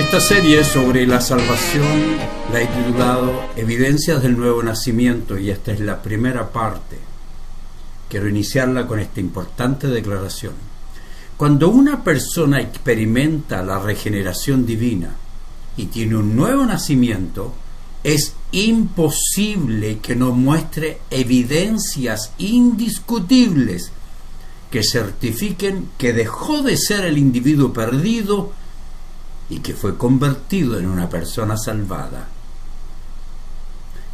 Esta serie sobre la salvación la he titulado Evidencias del Nuevo Nacimiento, y esta es la primera parte. Quiero iniciarla con esta importante declaración. Cuando una persona experimenta la regeneración divina y tiene un nuevo nacimiento, es imposible que no muestre evidencias indiscutibles que certifiquen que dejó de ser el individuo perdido y que fue convertido en una persona salvada.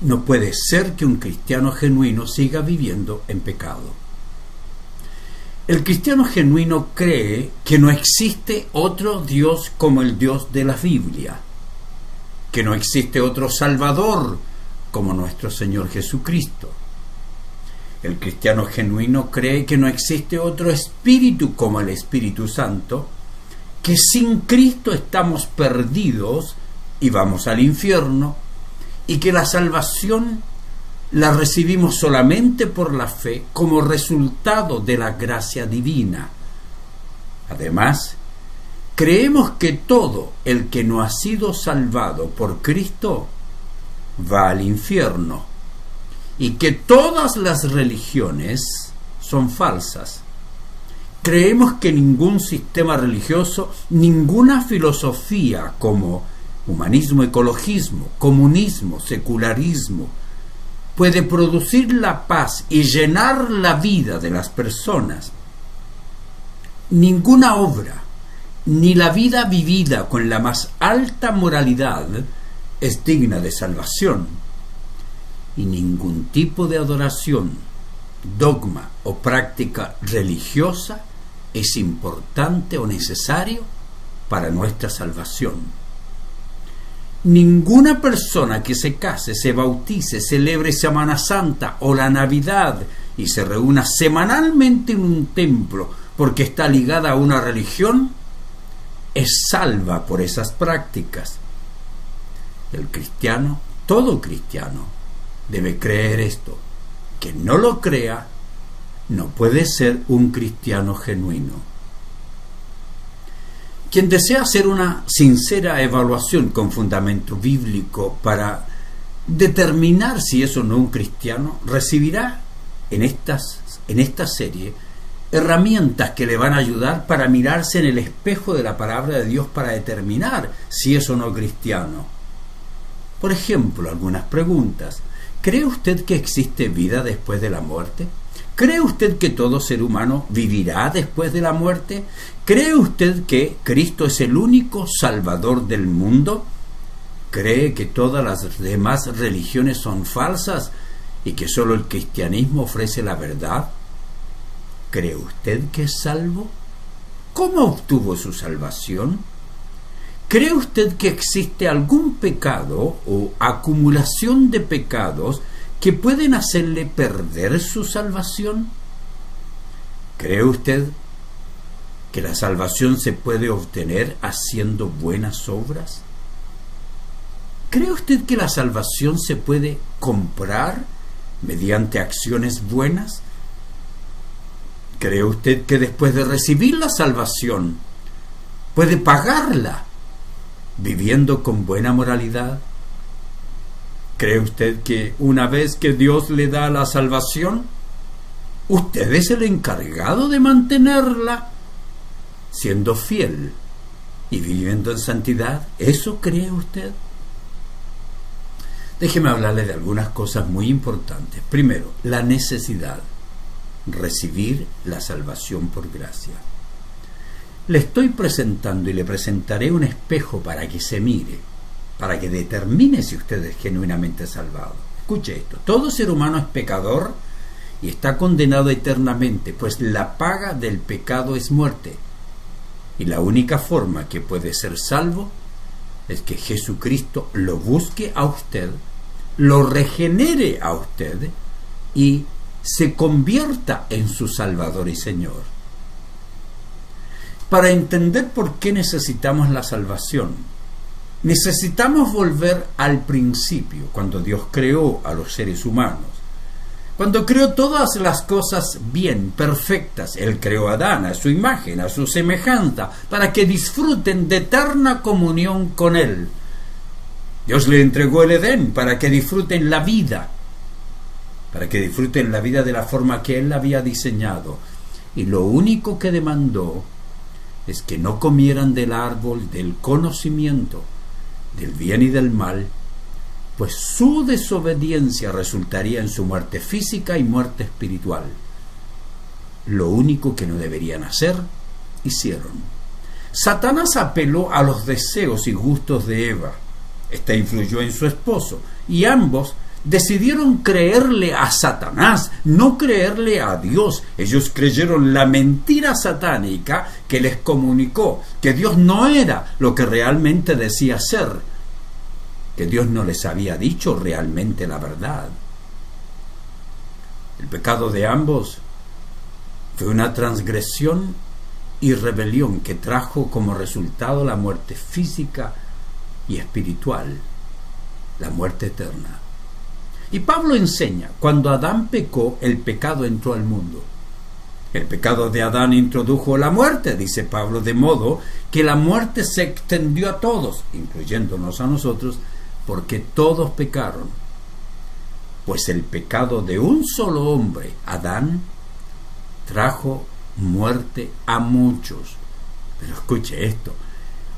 No puede ser que un cristiano genuino siga viviendo en pecado. El cristiano genuino cree que no existe otro Dios como el Dios de la Biblia, que no existe otro Salvador como nuestro Señor Jesucristo. El cristiano genuino cree que no existe otro Espíritu como el Espíritu Santo, que sin Cristo estamos perdidos y vamos al infierno, y que la salvación la recibimos solamente por la fe como resultado de la gracia divina. Además, creemos que todo el que no ha sido salvado por Cristo va al infierno, y que todas las religiones son falsas. Creemos que ningún sistema religioso, ninguna filosofía como humanismo, ecologismo, comunismo, secularismo, puede producir la paz y llenar la vida de las personas. Ninguna obra, ni la vida vivida con la más alta moralidad, es digna de salvación. Y ningún tipo de adoración, dogma o práctica religiosa es importante o necesario para nuestra salvación. Ninguna persona que se case, se bautice, celebre Semana Santa o la Navidad y se reúna semanalmente en un templo porque está ligada a una religión es salva por esas prácticas. El cristiano, todo cristiano, debe creer esto. Quien no lo crea no puede ser un cristiano genuino. Quien desea hacer una sincera evaluación con fundamento bíblico para determinar si es o no un cristiano, recibirá en esta serie herramientas que le van a ayudar para mirarse en el espejo de la palabra de Dios para determinar si es o no cristiano. Por ejemplo, algunas preguntas. ¿Cree usted que existe vida después de la muerte? ¿Cree usted que todo ser humano vivirá después de la muerte? ¿Cree usted que Cristo es el único Salvador del mundo? ¿Cree que todas las demás religiones son falsas y que solo el cristianismo ofrece la verdad? ¿Cree usted que es salvo? ¿Cómo obtuvo su salvación? ¿Cree usted que existe algún pecado o acumulación de pecados que pueden hacerle perder su salvación? ¿Cree usted que la salvación se puede obtener haciendo buenas obras? ¿Cree usted que la salvación se puede comprar mediante acciones buenas? ¿Cree usted que después de recibir la salvación puede pagarla viviendo con buena moralidad? ¿Cree usted que una vez que Dios le da la salvación, usted es el encargado de mantenerla, siendo fiel y viviendo en santidad? ¿Eso cree usted? Déjeme hablarle de algunas cosas muy importantes. Primero, la necesidad. Recibir la salvación por gracia. Le estoy presentando y le presentaré un espejo para que se mire, para que determine si usted es genuinamente salvado. Escuche esto: todo ser humano es pecador y está condenado eternamente, pues la paga del pecado es muerte. Y la única forma que puede ser salvo es que Jesucristo lo busque a usted, lo regenere a usted y se convierta en su Salvador y Señor. Para entender por qué necesitamos la salvación, necesitamos volver al principio, cuando Dios creó a los seres humanos. Cuando creó todas las cosas bien, perfectas, Él creó a Adán a su imagen, a su semejanza, para que disfruten de eterna comunión con Él. Dios le entregó el Edén para que disfruten la vida, de la forma que Él la había diseñado. Y lo único que demandó es que no comieran del árbol del conocimiento del bien y del mal, pues su desobediencia resultaría en su muerte física y muerte espiritual. Lo único que no deberían hacer, hicieron. Satanás apeló a los deseos y gustos de Eva. Esta influyó en su esposo, y ambos decidieron creerle a Satanás, no creerle a Dios. Ellos creyeron la mentira satánica que les comunicó que Dios no era lo que realmente decía ser, que Dios no les había dicho realmente la verdad. El pecado de ambos fue una transgresión y rebelión que trajo como resultado la muerte física y espiritual, la muerte eterna. Y Pablo enseña, cuando Adán pecó, el pecado entró al mundo. El pecado de Adán introdujo la muerte, dice Pablo, de modo que la muerte se extendió a todos, incluyéndonos a nosotros, porque todos pecaron. Pues el pecado de un solo hombre, Adán, trajo muerte a muchos. Pero escuche esto,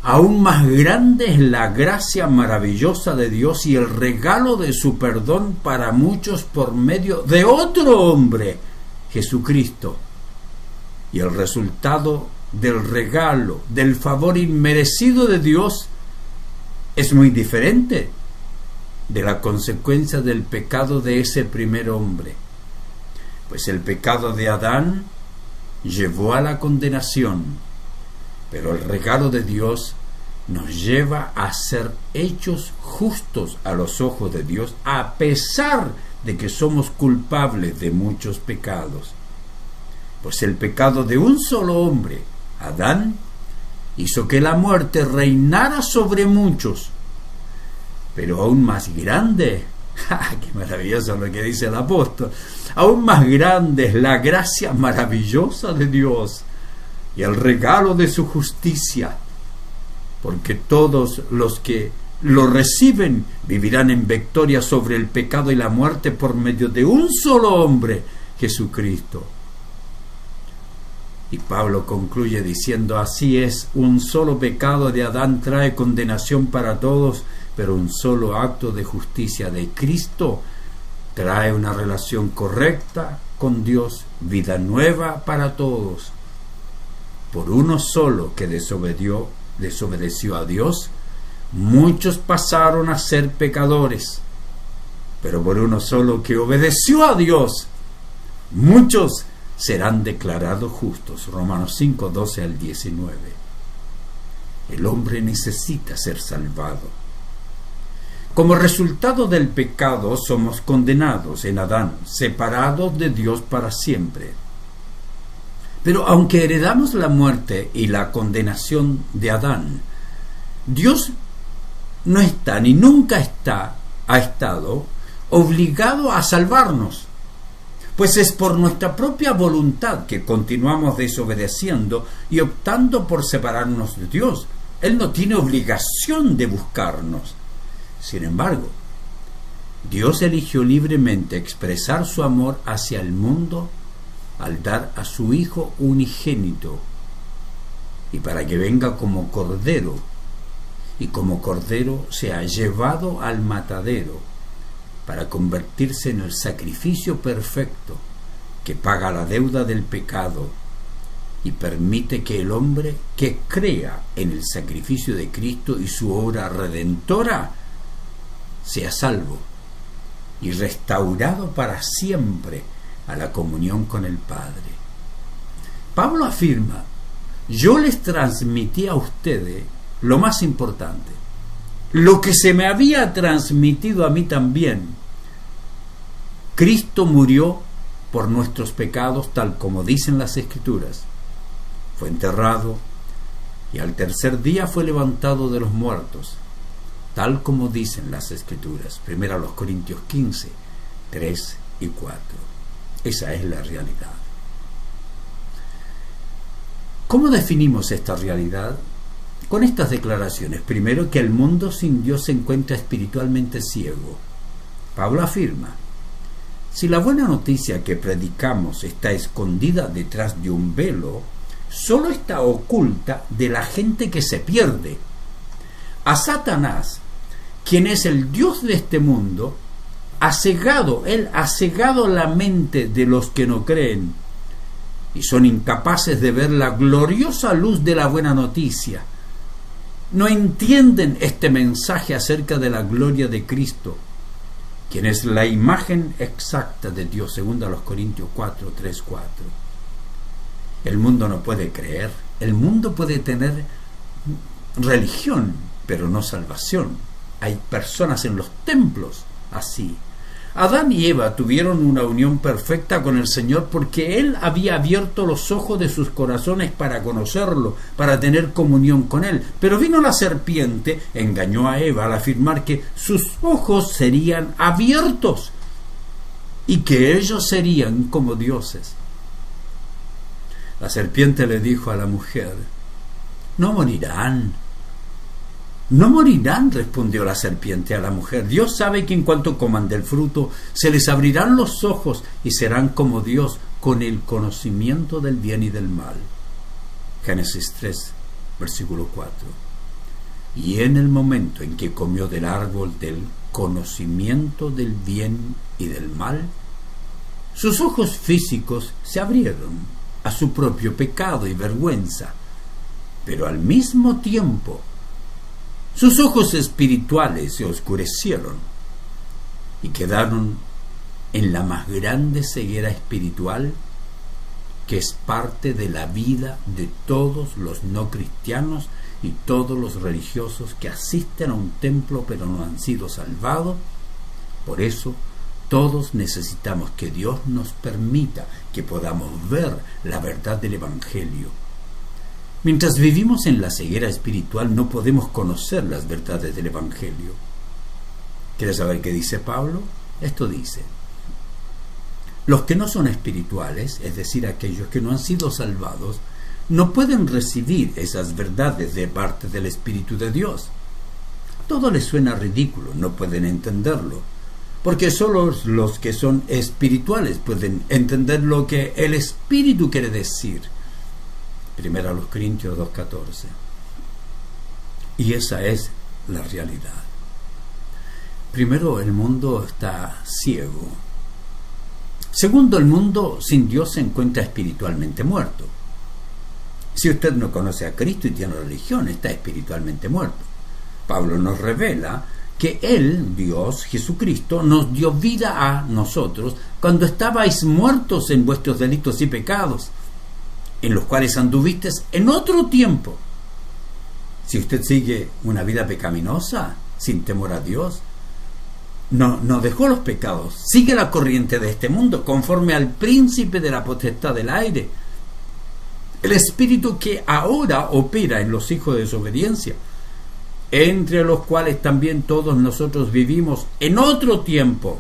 aún más grande es la gracia maravillosa de Dios y el regalo de su perdón para muchos por medio de otro hombre, Jesucristo. Y el resultado del regalo, del favor inmerecido de Dios, es muy diferente de la consecuencia del pecado de ese primer hombre. Pues el pecado de Adán llevó a la condenación, pero el regalo de Dios nos lleva a ser hechos justos a los ojos de Dios, a pesar de que somos culpables de muchos pecados. Pues el pecado de un solo hombre, Adán, hizo que la muerte reinara sobre muchos. Pero aún más grande, ¡qué maravilloso lo que dice el apóstol! Aún más grande es la gracia maravillosa de Dios y el regalo de su justicia, porque todos los que lo reciben vivirán en victoria sobre el pecado y la muerte por medio de un solo hombre, Jesucristo. Y Pablo concluye diciendo, así es, un solo pecado de Adán trae condenación para todos, pero un solo acto de justicia de Cristo trae una relación correcta con Dios, vida nueva para todos. Por uno solo que desobedeció a Dios, muchos pasaron a ser pecadores, pero por uno solo que obedeció a Dios, muchos serán declarados justos. Romanos 5, 12 al 19. El hombre necesita ser salvado. Como resultado del pecado somos condenados en Adán, separados de Dios para siempre. Pero aunque heredamos la muerte y la condenación de Adán, Dios no está ni nunca ha estado obligado a salvarnos. Pues es por nuestra propia voluntad que continuamos desobedeciendo y optando por separarnos de Dios. Él no tiene obligación de buscarnos. Sin embargo, Dios eligió libremente expresar su amor hacia el mundo al dar a su Hijo unigénito, y para que venga como cordero, y como cordero sea llevado al matadero, para convertirse en el sacrificio perfecto que paga la deuda del pecado y permite que el hombre que crea en el sacrificio de Cristo y su obra redentora sea salvo y restaurado para siempre a la comunión con el Padre. Pablo afirma, yo les transmití a ustedes lo más importante, lo que se me había transmitido a mí también. Cristo murió por nuestros pecados, tal como dicen las Escrituras. Fue enterrado y al tercer día fue levantado de los muertos, tal como dicen las Escrituras. 1 Corintios 15, 3 y 4. Esa es la realidad. ¿Cómo definimos esta realidad? Con estas declaraciones. Primero, que el mundo sin Dios se encuentra espiritualmente ciego. Pablo afirma: si la buena noticia que predicamos está escondida detrás de un velo, solo está oculta de la gente que se pierde. A Satanás, quien es el Dios de este mundo, él ha cegado la mente de los que no creen y son incapaces de ver la gloriosa luz de la buena noticia. No entienden este mensaje acerca de la gloria de Cristo, quien es la imagen exacta de Dios, según a los Corintios 4, 3, 4. El mundo no puede creer. El mundo puede tener religión, pero no salvación. Hay personas en los templos así. Adán y Eva tuvieron una unión perfecta con el Señor porque Él había abierto los ojos de sus corazones para conocerlo, para tener comunión con Él. Pero vino la serpiente, engañó a Eva al afirmar que sus ojos serían abiertos y que ellos serían como dioses. La serpiente le dijo a la mujer: no morirán. No morirán, respondió la serpiente a la mujer. Dios sabe que en cuanto coman del fruto, se les abrirán los ojos y serán como Dios, con el conocimiento del bien y del mal. Génesis 3, versículo 4. Y en el momento en que comió del árbol del conocimiento del bien y del mal, sus ojos físicos se abrieron a su propio pecado y vergüenza, pero al mismo tiempo sus ojos espirituales se oscurecieron y quedaron en la más grande ceguera espiritual que es parte de la vida de todos los no cristianos y todos los religiosos que asisten a un templo pero no han sido salvados. Por eso todos necesitamos que Dios nos permita que podamos ver la verdad del Evangelio. Mientras vivimos en la ceguera espiritual, no podemos conocer las verdades del Evangelio. ¿Quieres saber qué dice Pablo? Esto dice: los que no son espirituales, es decir, aquellos que no han sido salvados, no pueden recibir esas verdades de parte del Espíritu de Dios. Todo les suena ridículo, no pueden entenderlo, porque solo los que son espirituales pueden entender lo que el Espíritu quiere decir. Primero a los Corintios 2:14. Y esa es la realidad. Primero, el mundo está ciego. Segundo, el mundo sin Dios se encuentra espiritualmente muerto. Si usted no conoce a Cristo y tiene religión, está espiritualmente muerto. Pablo nos revela que Él, Dios, Jesucristo, nos dio vida a nosotros cuando estabais muertos en vuestros delitos y pecados, en los cuales anduvisteis en otro tiempo. Si usted sigue una vida pecaminosa, sin temor a Dios, no dejó los pecados, sigue la corriente de este mundo, conforme al príncipe de la potestad del aire, el espíritu que ahora opera en los hijos de desobediencia, entre los cuales también todos nosotros vivimos en otro tiempo,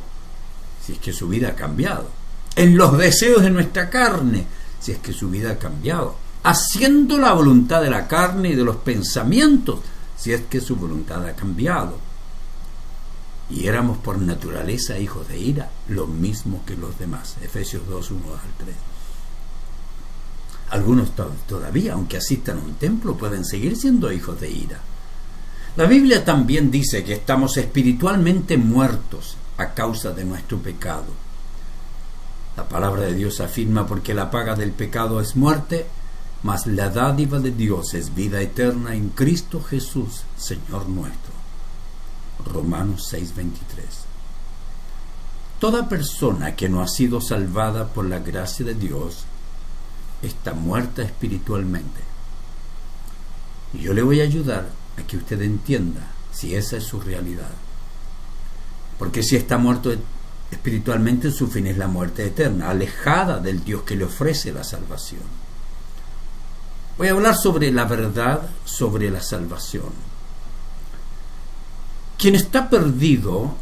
si es que su vida ha cambiado, en los deseos de nuestra carne, si es que su vida ha cambiado, haciendo la voluntad de la carne y de los pensamientos, si es que su voluntad ha cambiado. Y éramos por naturaleza hijos de ira, lo mismo que los demás. Efesios 2, 1 al 3. Algunos todavía, aunque asistan a un templo, pueden seguir siendo hijos de ira. La Biblia también dice que estamos espiritualmente muertos a causa de nuestro pecado. La palabra de Dios afirma: porque la paga del pecado es muerte, mas la dádiva de Dios es vida eterna en Cristo Jesús, Señor nuestro. Romanos 6:23. Toda persona que no ha sido salvada por la gracia de Dios está muerta espiritualmente. Y yo le voy a ayudar a que usted entienda si esa es su realidad. Porque si está muerto espiritualmente, su fin es la muerte eterna, alejada del Dios que le ofrece la salvación. Voy a hablar sobre la verdad sobre la salvación. Quien está perdido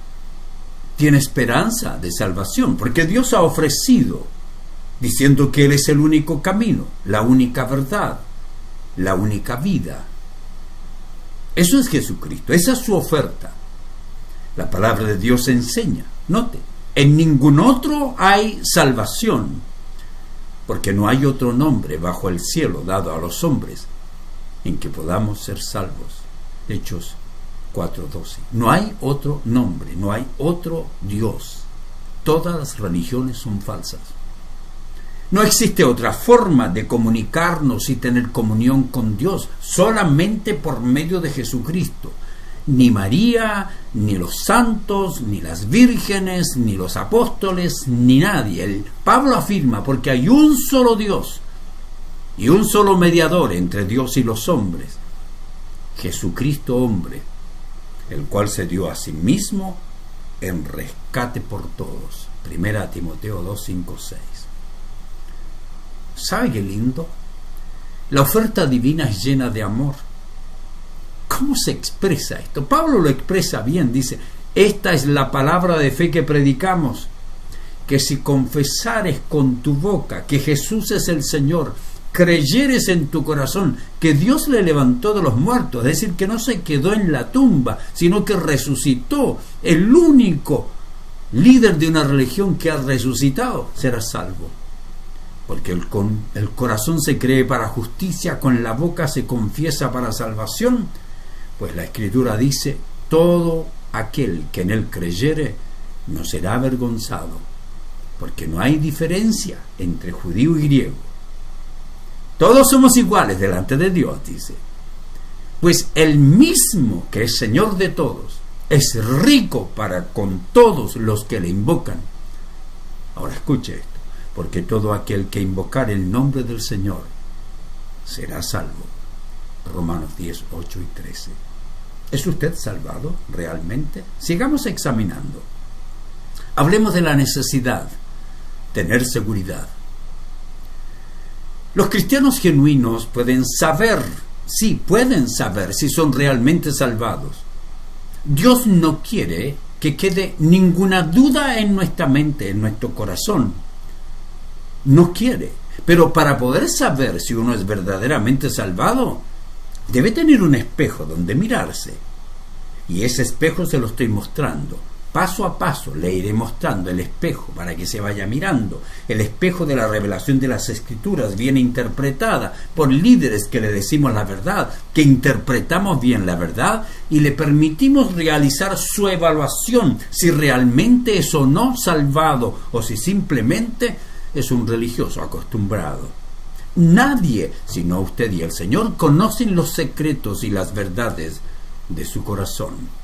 tiene esperanza de salvación, porque Dios ha ofrecido, diciendo que Él es el único camino, la única verdad, la única vida. Eso es Jesucristo, esa es su oferta. La palabra de Dios enseña, note, en ningún otro hay salvación, porque no hay otro nombre bajo el cielo dado a los hombres en que podamos ser salvos. Hechos 4:12. No hay otro nombre, no hay otro Dios. Todas las religiones son falsas. No existe otra forma de comunicarnos y tener comunión con Dios, solamente por medio de Jesucristo. Ni María, ni los santos, ni las vírgenes, ni los apóstoles, ni nadie. Pablo afirma, porque hay un solo Dios y un solo mediador entre Dios y los hombres, Jesucristo hombre, el cual se dio a sí mismo en rescate por todos. 1 Timoteo 2, 5, 6. ¿Sabe qué lindo? La oferta divina es llena de amor. ¿Cómo se expresa esto? Pablo lo expresa bien, dice: esta es la palabra de fe que predicamos, que si confesares con tu boca que Jesús es el Señor, creyeres en tu corazón que Dios le levantó de los muertos, es decir, que no se quedó en la tumba, sino que resucitó, el único líder de una religión que ha resucitado, serás salvo. Porque con el corazón se cree para justicia, con la boca se confiesa para salvación. Pues la Escritura dice: todo aquel que en él creyere no será avergonzado, porque no hay diferencia entre judío y griego. Todos somos iguales delante de Dios, dice. Pues el mismo que es Señor de todos es rico para con todos los que le invocan. Ahora escuche esto: porque todo aquel que invocare el nombre del Señor será salvo. Romanos 10, 8 y 13. ¿Es usted salvado realmente? Sigamos examinando. Hablemos de la necesidad, tener seguridad. Los cristianos genuinos pueden saber si son realmente salvados. Dios no quiere que quede ninguna duda en nuestra mente, en nuestro corazón. No quiere. Pero para poder saber si uno es verdaderamente salvado, debe tener un espejo donde mirarse. Y ese espejo se lo estoy mostrando. Paso a paso le iré mostrando el espejo para que se vaya mirando. El espejo de la revelación de las Escrituras, bien interpretada por líderes que le decimos la verdad, que interpretamos bien la verdad y le permitimos realizar su evaluación, si realmente es o no salvado, o si simplemente es un religioso acostumbrado. Nadie, sino usted y el Señor, conocen los secretos y las verdades de su corazón.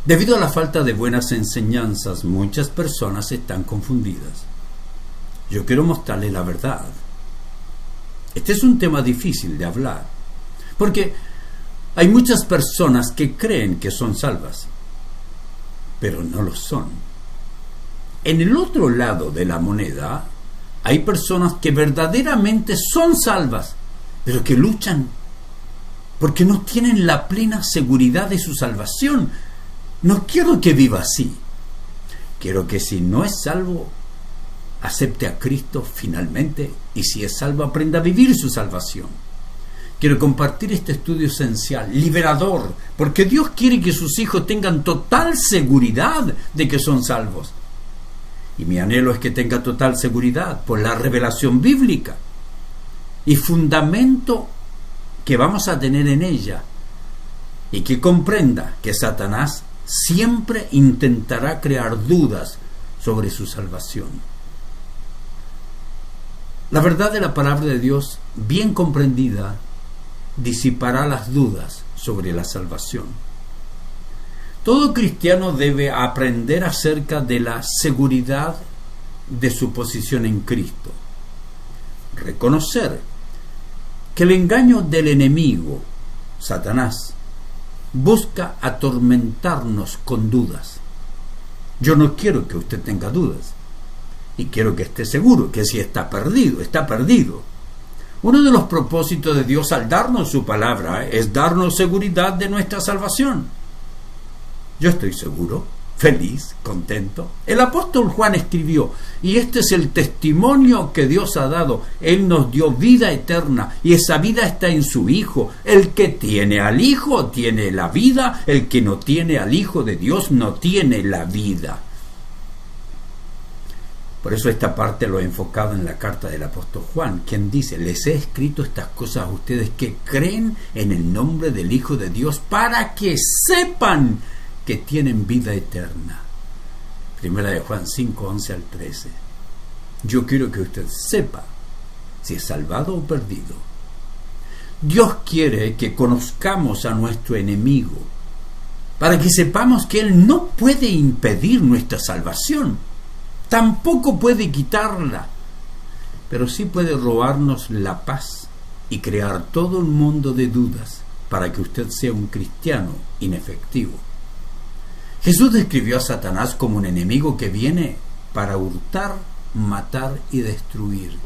Debido a la falta de buenas enseñanzas, muchas personas están confundidas. Yo quiero mostrarles la verdad. Este es un tema difícil de hablar, porque hay muchas personas que creen que son salvas, pero no lo son. En el otro lado de la moneda, hay personas que verdaderamente son salvas, pero que luchan porque no tienen la plena seguridad de su salvación. No quiero que viva así. Quiero que si no es salvo, acepte a Cristo finalmente, y si es salvo, aprenda a vivir su salvación. Quiero compartir este estudio esencial, liberador, porque Dios quiere que sus hijos tengan total seguridad de que son salvos. Y mi anhelo es que tenga total seguridad por la revelación bíblica y fundamento que vamos a tener en ella, y que comprenda que Satanás siempre intentará crear dudas sobre su salvación. La verdad de la palabra de Dios, bien comprendida, disipará las dudas sobre la salvación. Todo cristiano debe aprender acerca de la seguridad de su posición en Cristo. Reconocer que el engaño del enemigo, Satanás, busca atormentarnos con dudas. Yo no quiero que usted tenga dudas, y quiero que esté seguro que si está perdido, está perdido. Uno de los propósitos de Dios al darnos su palabra es darnos seguridad de nuestra salvación. Yo estoy seguro, feliz, contento. El apóstol Juan escribió, y este es el testimonio que Dios ha dado. Él nos dio vida eterna, y esa vida está en su Hijo. El que tiene al Hijo tiene la vida, el que no tiene al Hijo de Dios no tiene la vida. Por eso esta parte lo he enfocado en la carta del apóstol Juan, quien dice, les he escrito estas cosas a ustedes que creen en el nombre del Hijo de Dios para que sepan que tienen vida eterna. Primera de Juan 5, 11 al 13. Yo quiero que usted sepa si es salvado o perdido. Dios quiere que conozcamos a nuestro enemigo para que sepamos que Él no puede impedir nuestra salvación. Tampoco puede quitarla, pero sí puede robarnos la paz y crear todo un mundo de dudas para que usted sea un cristiano inefectivo. Jesús describió a Satanás como un enemigo que viene para hurtar, matar y destruir.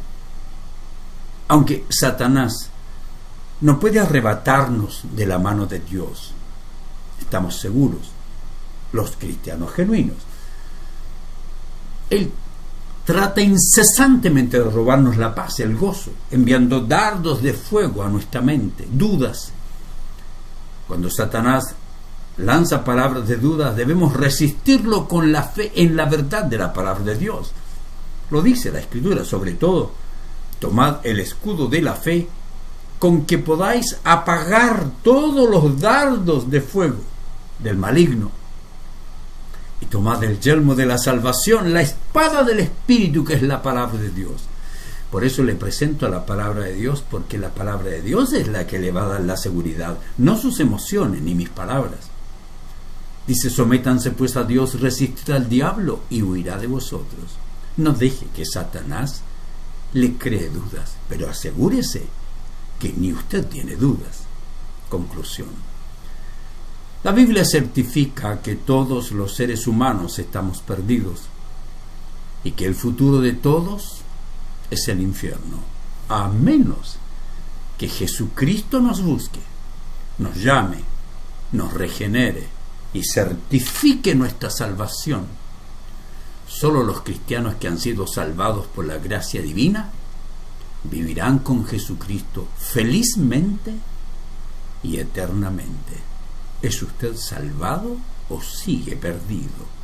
Aunque Satanás no puede arrebatarnos de la mano de Dios, estamos seguros, los cristianos genuinos, Él trata incesantemente de robarnos la paz, el gozo, enviando dardos de fuego a nuestra mente, dudas. Cuando Satanás lanza palabras de dudas, debemos resistirlo con la fe en la verdad de la palabra de Dios. Lo dice la Escritura, sobre todo, tomad el escudo de la fe, con que podáis apagar todos los dardos de fuego del maligno. Y tomad el yelmo de la salvación, la espada del Espíritu, que es la palabra de Dios. Por eso le presento a la palabra de Dios, porque la palabra de Dios es la que le va a dar la seguridad, no sus emociones ni mis palabras. Dice, sométanse pues a Dios, resistid al diablo y huirá de vosotros. No deje que Satanás le cree dudas, pero asegúrese que ni usted tiene dudas. Conclusión. La Biblia certifica que todos los seres humanos estamos perdidos y que el futuro de todos es el infierno, a menos que Jesucristo nos busque, nos llame, nos regenere y certifique nuestra salvación. Solo los cristianos que han sido salvados por la gracia divina vivirán con Jesucristo felizmente y eternamente. ¿Es usted salvado o sigue perdido?